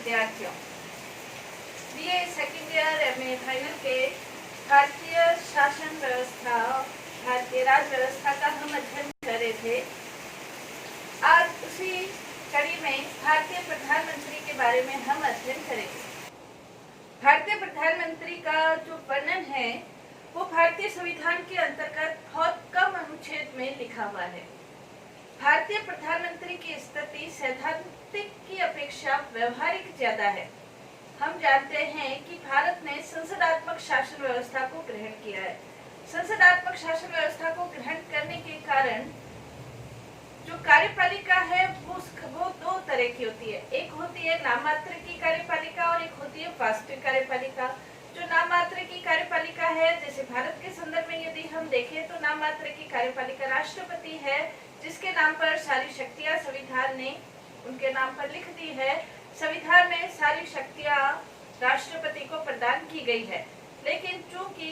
विद्यार्थियों, BA second year MA final के भारतीय शासन व्यवस्था, भारतीय राज व्यवस्था का हम अध्ययन कर रहे थे। आज उसी कड़ी में भारतीय प्रधानमंत्री के बारे में हम अध्ययन करेंगे। भारतीय प्रधानमंत्री का जो वर्णन है वो भारतीय संविधान के अंतर्गत बहुत कम अनुच्छेद में लिखा हुआ है। भारतीय प्रधानमंत्री की स्थिति सैद्धांतिक की अपेक्षा व्यवहारिक ज्यादा है। हम जानते हैं कि भारत ने संसदात्मक शासन व्यवस्था को ग्रहण किया है। संसदात्मक शासन व्यवस्था को ग्रहण करने के कारण जो कार्यपालिका है वो दो तरह की होती है। एक होती है नाम मात्र की कार्यपालिका और एक होती है वास्तविक कार्यपालिका। जो नाम मात्र की कार्यपालिका है, जैसे भारत के संदर्भ में यदि हम देखें तो नाम मात्र की कार्यपालिका राष्ट्रपति है, जिसके नाम पर सारी शक्तियां संविधान ने उनके नाम पर लिख दी है। संविधान में सारी शक्तियां राष्ट्रपति को प्रदान की गई है। लेकिन चूंकि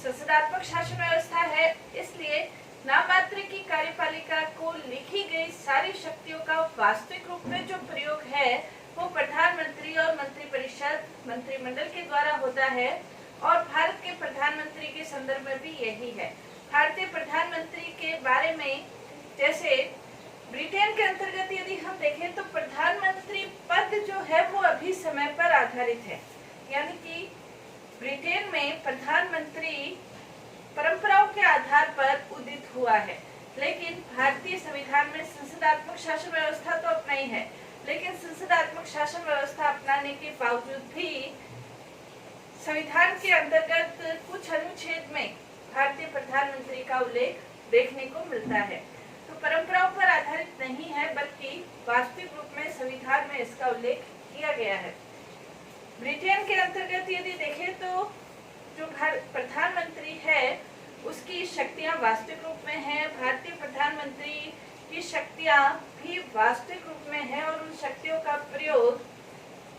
संसदात्मक शासन व्यवस्था है, इसलिए नाम मात्र की कार्यपालिका को लिखी गई सारी शक्तियों का वास्तविक रूप में जो प्रयोग है वो प्रधानमंत्री और मंत्रिपरिषद, मंत्रिमंडल के द्वारा होता है। और भारत के प्रधानमंत्री के संदर्भ में भी यही है। भारतीय प्रधानमंत्री के बारे में, जैसे ब्रिटेन के अंतर्गत यदि हम देखें तो प्रधानमंत्री पद जो है वो अभी समय पर आधारित है। यानी कि ब्रिटेन में प्रधानमंत्री परंपराओं के आधार पर उदित हुआ है। लेकिन भारतीय संविधान में संसदात्मक शासन व्यवस्था तो अपनाई है, लेकिन संसदात्मक शासन व्यवस्था अपनाने के बावजूद भी संविधान के अंतर्गत कुछ अनुच्छेद में भारतीय प्रधानमंत्री का उल्लेख देखने को मिलता है। तो परंपराओं पर आधारित नहीं है, बल्कि वास्तविक रूप में संविधान में इसका उल्लेख किया गया है। ब्रिटेन के अंतर्गत यदि देखें तो जो प्रधानमंत्री है उसकी शक्तियां वास्तविक रूप में है। भारतीय प्रधानमंत्री की शक्तियां भी वास्तविक रूप में है और उन शक्तियों का प्रयोग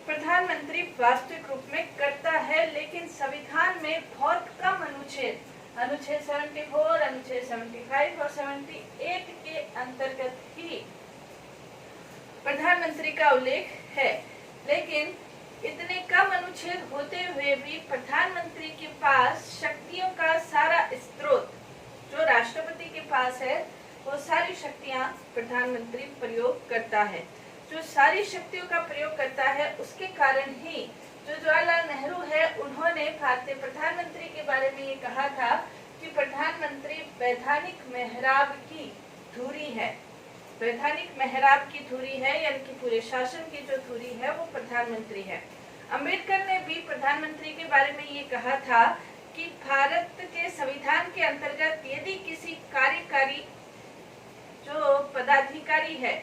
प्रधानमंत्री वास्तविक रूप में करता है। लेकिन संविधान में बहुत कम अनुच्छेद 74, अनुच्छेद 75 और 78 के अंतर्गत ही प्रधानमंत्री का उल्लेख है। लेकिन इतने कम अनुच्छेद होते हुए भी प्रधानमंत्री के पास शक्तियों का सारा स्रोत जो राष्ट्रपति के पास है वो सारी शक्तियां प्रधानमंत्री प्रयोग करता है। जो सारी शक्तियों का प्रयोग करता है उसके कारण ही जो जवाहरलाल नेहरू है उन्होंने भारतीय प्रधानमंत्री के बारे में ये कहा था कि प्रधानमंत्री वैधानिक मेहराब की धुरी है। वैधानिक मेहराब की धुरी है, यानी कि पूरे शासन की जो धुरी है वो प्रधानमंत्री है। अंबेडकर ने भी प्रधानमंत्री के बारे में ये कहा था कि भारत के संविधान के अंतर्गत यदि किसी कार्यकारी जो पदाधिकारी है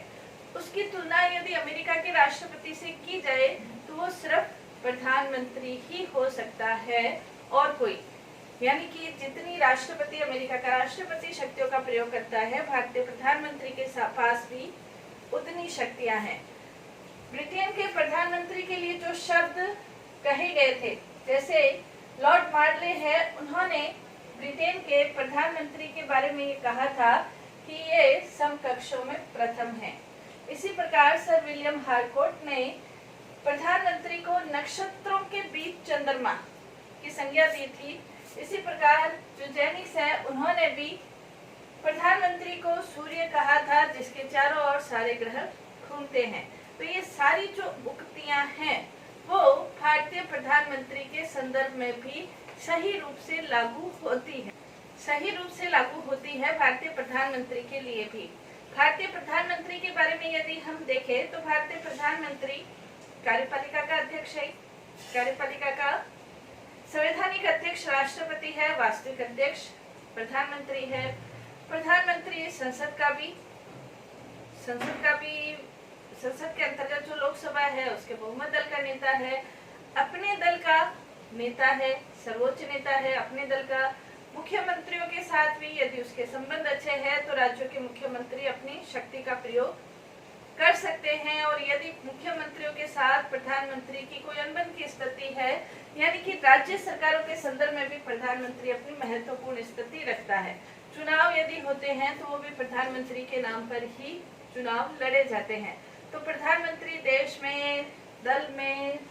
उसकी तुलना यदि अमेरिका के राष्ट्रपति से की जाए तो वो सिर्फ प्रधानमंत्री ही हो सकता है और कोई। यानी कि जितनी राष्ट्रपति, अमेरिका का राष्ट्रपति शक्तियों का प्रयोग करता है, भारतीय प्रधानमंत्री के पास भी उतनी शक्तियां हैं। ब्रिटेन के प्रधानमंत्री के लिए जो शब्द कहे गए थे, जैसे लॉर्ड मार्ले है, उन्होंने ब्रिटेन के प्रधानमंत्री के बारे में ये कहा था कि ये समकक्षों में प्रथम है। इसी प्रकार सर विलियम हार्कोर्ट ने प्रधानमंत्री को नक्षत्रों के बीच चंद्रमा की संज्ञा दी थी। इसी प्रकार जो जेनिक्स है उन्होंने भी प्रधानमंत्री को सूर्य कहा था, जिसके चारों ओर सारे ग्रह घूमते हैं। तो ये सारी जो उक्तियां हैं वो भारतीय प्रधानमंत्री के संदर्भ में भी सही रूप से लागू होती है। सही रूप से लागू होती है भारतीय प्रधानमंत्री के लिए भी। भारतीय प्रधानमंत्री के बारे में यदि हम देखें तो भारतीय प्रधानमंत्री कार्यपालिका का अध्यक्ष है। कार्यपालिका का संवैधानिक अध्यक्ष राष्ट्रपति है, वास्तविक अध्यक्ष प्रधानमंत्री है। प्रधानमंत्री संसद के अंतर्गत जो लोकसभा है उसके बहुमत दल का नेता है, अपने दल का नेता है, सर्वोच्च नेता है। अपने दल का मुख्यमंत्रियों के साथ भी यदि उसके संबंध अच्छे हैं तो राज्यों के मुख्यमंत्री अपनी शक्ति का प्रयोग कर सकते हैं। और यदि मुख्यमंत्रियों के साथ प्रधानमंत्री की कोई अनबन की स्थिति है, यानी कि राज्य सरकारों के संदर्भ में भी प्रधानमंत्री अपनी महत्वपूर्ण स्थिति रखता है। चुनाव यदि होते हैं तो वो भी प्रधानमंत्री के नाम पर ही चुनाव लड़े जाते हैं। तो प्रधानमंत्री देश में दल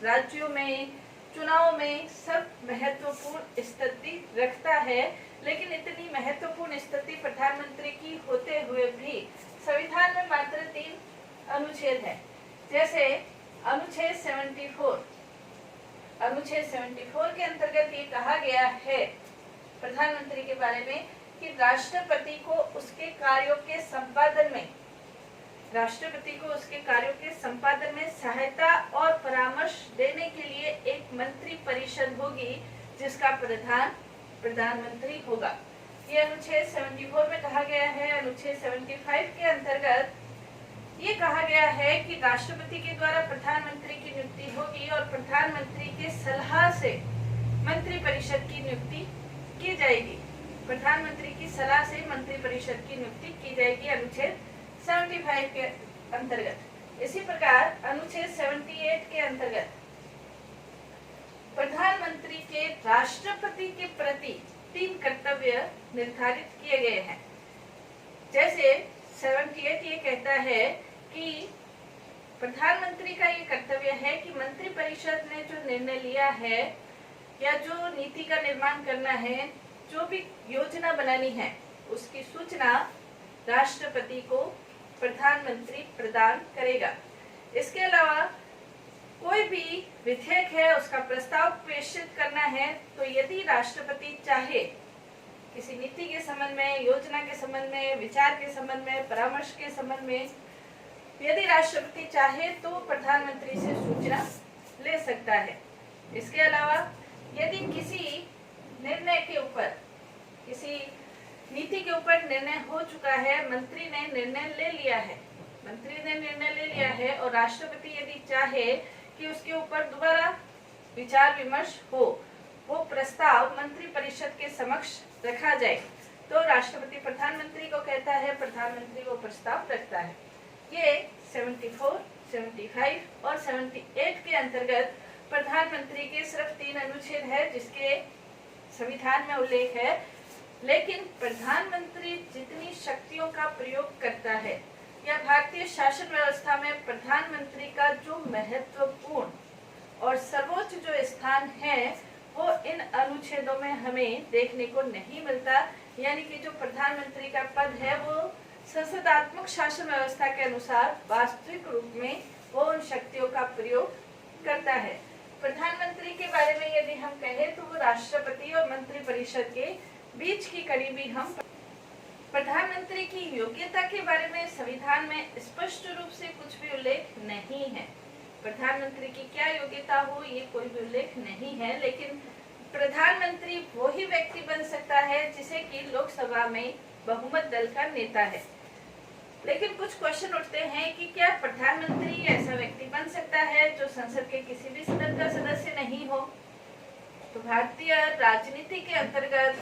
राज्यों में, चुनाव में सब महत्वपूर्ण स्थिति रखता है, लेकिन इतनी महत्वपूर्ण स्थिति प्रधानमंत्री की होते हुए भी संविधान में मात्र 3 अनुच्छेद है। जैसे अनुच्छेद 74 के अंतर्गत ये कहा गया है प्रधानमंत्री के बारे में कि राष्ट्रपति को उसके कार्यों के संपादन में सहायता और परामर्श देने के लिए एक मंत्री परिषद होगी जिसका प्रधान प्रधानमंत्री होगा। ये अनुच्छेद 74 में कहा गया है। अनुच्छेद 75 के अंतर्गत ये कहा गया है कि राष्ट्रपति के द्वारा प्रधानमंत्री की नियुक्ति होगी और प्रधानमंत्री के सलाह से मंत्री परिषद की नियुक्ति की जाएगी। प्रधानमंत्री की सलाह से मंत्री परिषद की नियुक्ति की जाएगी अनुच्छेद 75 के अंतर्गत। इसी प्रकार अनुच्छेद 78 के अंतर्गत प्रधानमंत्री के राष्ट्रपति के प्रति 3 कर्तव्य निर्धारित किए गए हैं। जैसे 78 ये कहता है कि प्रधानमंत्री का ये कर्तव्य है कि मंत्री परिषद ने जो निर्णय लिया है या जो नीति का निर्माण करना है, जो भी योजना बनानी है, उसकी सूचना राष्ट्रपति को प्रधानमंत्री प्रदान करेगा। इसके अलावा कोई भी विधेयक है उसका प्रस्ताव प्रेषित करना है तो यदि राष्ट्रपति चाहे किसी नीति के संबंध में, योजना के संबंध में, विचार के संबंध में, परामर्श के संबंध में, यदि राष्ट्रपति चाहे तो प्रधानमंत्री से सूचना ले सकता है। इसके अलावा यदि किसी निर्णय के ऊपर, किसी नीति के ऊपर निर्णय हो चुका है, मंत्री ने निर्णय ले लिया है और राष्ट्रपति यदि चाहे कि उसके ऊपर दोबारा विचार विमर्श हो, वो प्रस्ताव मंत्री परिषद के समक्ष रखा जाए, तो राष्ट्रपति प्रधानमंत्री को कहता है, प्रधानमंत्री वो प्रस्ताव रखता है। ये 74, 75 और 78 के अंतर्गत प्रधानमंत्री के सिर्फ 3 अनुच्छेद है जिसके संविधान में उल्लेख है। लेकिन प्रधानमंत्री जितनी शक्तियों का प्रयोग करता है या भारतीय शासन व्यवस्था में प्रधानमंत्री का जो महत्वपूर्ण और सर्वोच्च जो स्थान है वो इन अनुच्छेदों में हमें देखने को नहीं मिलता। यानी कि जो प्रधानमंत्री का पद है वो संसदात्मक शासन व्यवस्था के अनुसार वास्तविक रूप में वो उन शक्तियों का प्रयोग करता है। प्रधानमंत्री के बारे में यदि हम कहें तो वो राष्ट्रपति और मंत्री परिषद के बीच की कड़ी भी हम। प्रधानमंत्री की योग्यता के बारे में संविधान में स्पष्ट रूप से कुछ भी उल्लेख नहीं है। प्रधानमंत्री की क्या योग्यता हो ये कोई भी उल्लेख नहीं है, लेकिन प्रधानमंत्री वो ही व्यक्ति बन सकता है जिसे कि लोकसभा में बहुमत दल का नेता है। लेकिन कुछ क्वेश्चन उठते हैं कि क्या प्रधानमंत्री ऐसा व्यक्ति बन सकता है जो संसद के किसी भी सदन का सदस्य नहीं हो? तो भारतीय राजनीति के अंतर्गत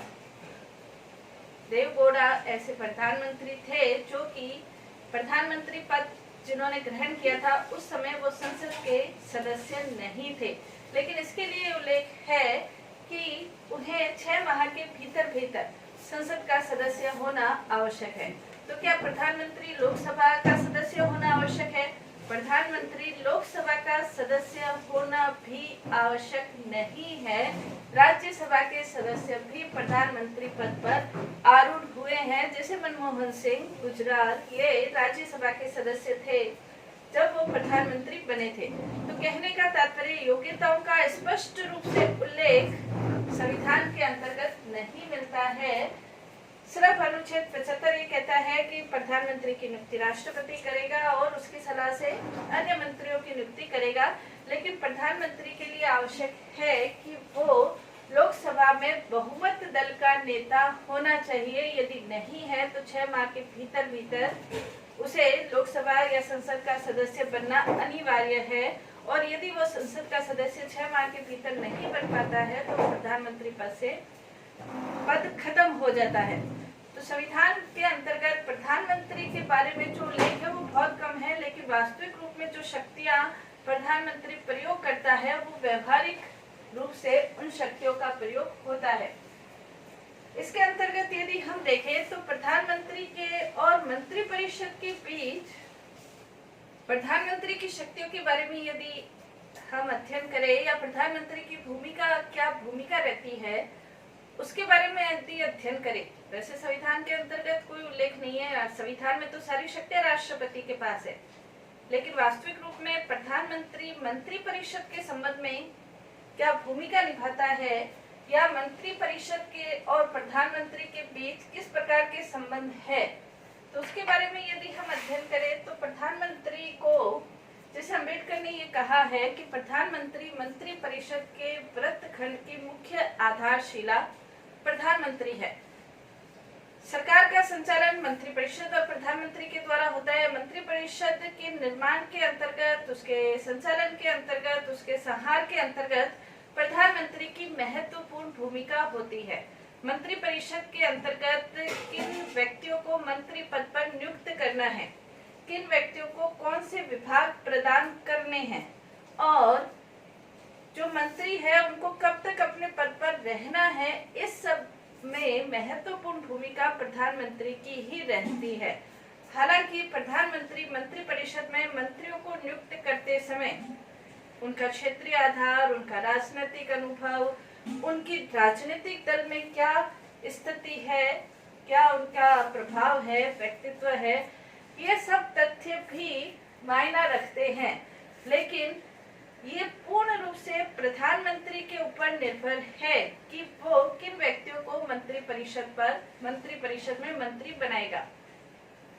देवगौड़ा ऐसे प्रधानमंत्री थे जो कि प्रधानमंत्री पद जिन्होंने ग्रहण किया था उस समय वो संसद के सदस्य नहीं थे, लेकिन इसके लिए उल्लेख है कि उन्हें 6 माह के भीतर संसद का सदस्य होना आवश्यक है। तो क्या प्रधानमंत्री लोकसभा का सदस्य होना आवश्यक है? प्रधानमंत्री लोकसभा का सदस्य होना भी आवश्यक नहीं है। राज्यसभा के सदस्य भी प्रधानमंत्री पद पर आरूढ़ हुए हैं। जैसे मनमोहन सिंह, गुजराल, ये राज्यसभा के सदस्य थे जब वो प्रधानमंत्री बने थे। तो कहने का तात्पर्य योग्यताओं का स्पष्ट रूप से उल्लेख संविधान के अंतर्गत नहीं मिलता है। सिर्फ अनुच्छेद 75 ये कहता है कि प्रधानमंत्री की नियुक्ति राष्ट्रपति करेगा और उसकी सलाह से अन्य मंत्रियों की नियुक्ति करेगा, लेकिन प्रधानमंत्री के लिए आवश्यक है कि वो लोकसभा में बहुमत दल का नेता होना चाहिए। यदि नहीं है तो 6 माह के भीतर उसे लोकसभा या संसद का सदस्य बनना अनिवार्य है, और यदि वो संसद का सदस्य 6 माह के भीतर नहीं बन पाता है तो प्रधानमंत्री पद खत्म हो जाता है। तो संविधान के अंतर्गत प्रधानमंत्री के बारे में जो उल्लेख है वो बहुत कम है, लेकिन वास्तविक रूप में जो शक्तियां प्रधानमंत्री प्रयोग करता है वो व्यवहारिक रूप से उन शक्तियों का प्रयोग होता है। इसके अंतर्गत यदि हम देखें तो प्रधानमंत्री के और मंत्री परिषद के बीच प्रधानमंत्री की शक्तियों के बारे में यदि हम अध्ययन करें या प्रधानमंत्री की भूमिका क्या भूमिका रहती है उसके बारे में यदि अध्ययन करें, वैसे संविधान के अंतर्गत कोई उल्लेख नहीं है, संविधान में तो सारी शक्तियां राष्ट्रपति के पास है, लेकिन वास्तविक रूप में प्रधानमंत्री मंत्री परिषद के संबंध में क्या भूमिका निभाता है या मंत्री परिषद के और प्रधानमंत्री के बीच किस प्रकार के संबंध है, तो उसके बारे में यदि हम अध्ययन करें तो प्रधानमंत्री को, जैसे अम्बेडकर ने ये कहा है कि प्रधानमंत्री मंत्री परिषद के वृत्तखंड की मुख्य आधारशिला प्रधानमंत्री है। सरकार का संचालन मंत्री परिषद और प्रधानमंत्री के द्वारा होता है। मंत्री परिषद के निर्माण के अंतर्गत, उसके संचालन के अंतर्गत, उसके संहार के अंतर्गत प्रधानमंत्री की महत्वपूर्ण भूमिका होती है। मंत्री परिषद के अंतर्गत किन व्यक्तियों को मंत्री पद पर नियुक्त करना है, किन व्यक्तियों को कौन से विभाग प्रदान करने हैं और जो मंत्री है उनको कब तक अपने पद पर रहना है, इस सब में महत्वपूर्ण भूमिका प्रधानमंत्री की ही रहती है। हालांकि प्रधानमंत्री मंत्री परिषद में मंत्रियों को नियुक्त करते समय उनका क्षेत्रीय आधार, उनका राजनीतिक अनुभव, उनकी राजनीतिक दल में क्या स्थिति है, क्या उनका प्रभाव है, व्यक्तित्व है, ये सब तथ्य भी मायना रखते हैं, लेकिन ये पूर्ण रूप से प्रधानमंत्री के ऊपर निर्भर है कि वो किन व्यक्तियों को मंत्री परिषद में मंत्री बनाएगा।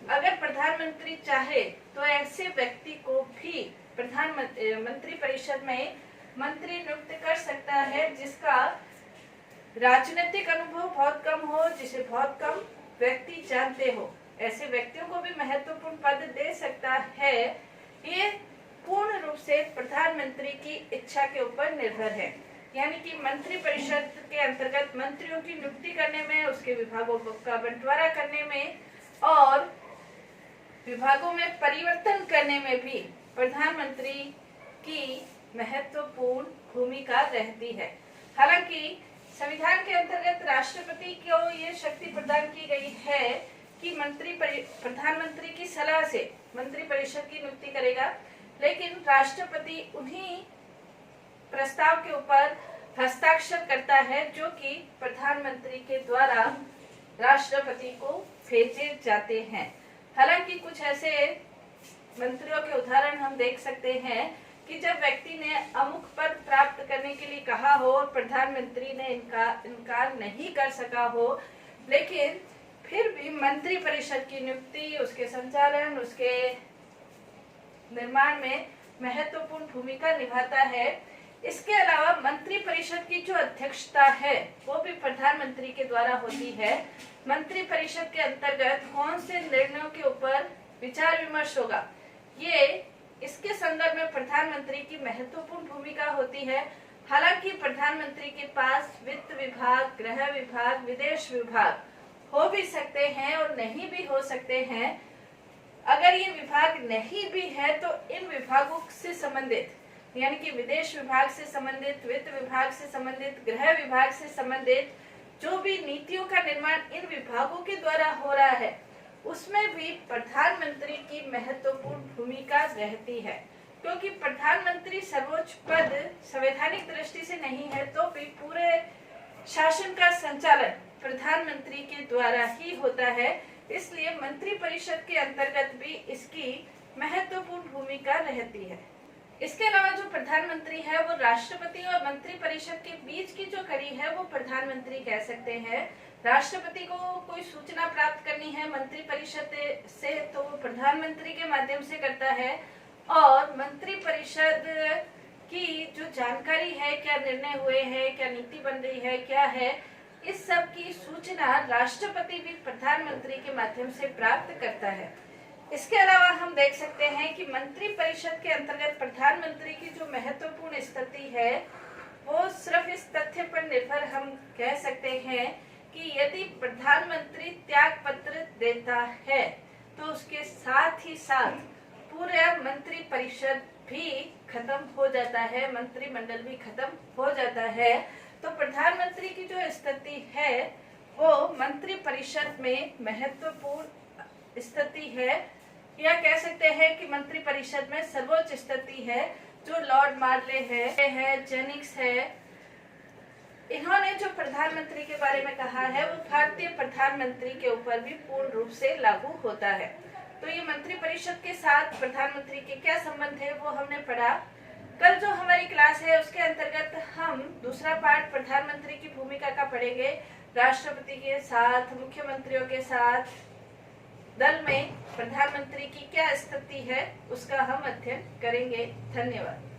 अगर प्रधानमंत्री चाहे तो ऐसे व्यक्ति को भी मंत्री परिषद में मंत्री नियुक्त कर सकता है जिसका राजनीतिक अनुभव बहुत कम हो, जिसे बहुत कम व्यक्ति जानते हो, ऐसे व्यक्तियों को भी महत्वपूर्ण पद दे सकता है। ये पूर्ण रूप से प्रधानमंत्री की इच्छा के ऊपर निर्भर है। यानी कि मंत्री परिषद के अंतर्गत मंत्रियों की नियुक्ति करने में, उसके विभागों का बंटवारा करने में और विभागों में परिवर्तन करने में भी प्रधानमंत्री की महत्वपूर्ण भूमिका रहती है। हालांकि संविधान के अंतर्गत राष्ट्रपति को ये शक्ति प्रदान की गई है कि प्रधानमंत्री की सलाह से मंत्री परिषद की नियुक्ति करेगा, लेकिन राष्ट्रपति उन्हीं प्रस्ताव के ऊपर हस्ताक्षर करता है जो कि प्रधानमंत्री के द्वारा राष्ट्रपति को भेजे जाते हैं। हालांकि कुछ ऐसे मंत्रियों के उदाहरण हम देख सकते हैं कि जब व्यक्ति ने अमुक पद प्राप्त करने के लिए कहा हो और प्रधानमंत्री ने इनकार नहीं कर सका हो, लेकिन फिर भी मंत्री परिषद की नियुक्ति, उसके संचालन, उसके निर्माण में महत्वपूर्ण भूमिका निभाता है। इसके अलावा मंत्री परिषद की जो अध्यक्षता है वो भी प्रधानमंत्री के द्वारा होती है। मंत्री परिषद के अंतर्गत कौन से निर्णयों के ऊपर विचार विमर्श होगा, ये इसके संदर्भ में प्रधानमंत्री की महत्वपूर्ण भूमिका होती है। हालांकि प्रधानमंत्री के पास वित्त विभाग, गृह विभाग, विदेश विभाग हो भी सकते हैं और नहीं भी हो सकते हैं। अगर ये विभाग नहीं भी है तो इन विभागों से संबंधित, यानी कि विदेश विभाग से संबंधित, वित्त विभाग से संबंधित, गृह विभाग से संबंधित जो भी नीतियों का निर्माण इन विभागों के द्वारा हो रहा है, उसमें भी प्रधानमंत्री की महत्वपूर्ण भूमिका रहती है। क्योंकि प्रधानमंत्री सर्वोच्च पद संवैधानिक दृष्टि से नहीं है, तो भी पूरे शासन का संचालन प्रधानमंत्री के द्वारा ही होता है। इसलिए मंत्री परिषद के अंतर्गत भी इसकी महत्वपूर्ण भूमिका रहती है। इसके अलावा जो प्रधानमंत्री है वो राष्ट्रपति और मंत्री परिषद के बीच की जो कड़ी है वो प्रधानमंत्री कह सकते हैं। राष्ट्रपति को कोई सूचना प्राप्त करनी है मंत्री परिषद से तो वो प्रधानमंत्री के माध्यम से करता है, और मंत्री परिषद की जो जानकारी है, क्या निर्णय हुए हैं, क्या नीति बन रही है, क्या है, इस सब की सूचना राष्ट्रपति भी प्रधानमंत्री के माध्यम से प्राप्त करता है। इसके अलावा हम देख सकते हैं कि मंत्री परिषद के अंतर्गत प्रधानमंत्री की जो महत्वपूर्ण स्थिति है वो सिर्फ इस तथ्य पर निर्भर हम कह सकते हैं कि यदि प्रधानमंत्री त्याग पत्र देता है तो उसके साथ ही साथ पूरा मंत्री परिषद भी खत्म हो जाता है, मंत्रिमंडल भी खत्म हो जाता है। तो प्रधानमंत्री की जो स्थिति है वो मंत्री परिषद में महत्वपूर्ण स्थिति है, या कह सकते हैं कि मंत्री परिषद में सर्वोच्च स्थिति है। जो लॉर्ड मार्ले है, जेनिक्स है, इन्होंने जो प्रधानमंत्री के बारे में कहा है वो भारतीय प्रधानमंत्री के ऊपर भी पूर्ण रूप से लागू होता है। तो ये मंत्रिपरिषद के साथ प्रधानमंत्री के क्या संबंध है वो हमने पढ़ा। कल जो हमारी क्लास है उसके अंतर्गत हम दूसरा पार्ट प्रधानमंत्री की भूमिका का पढ़ेंगे। राष्ट्रपति के साथ, मुख्यमंत्रियों के साथ दल में प्रधानमंत्री की क्या स्थिति है उसका हम अध्ययन करेंगे। धन्यवाद।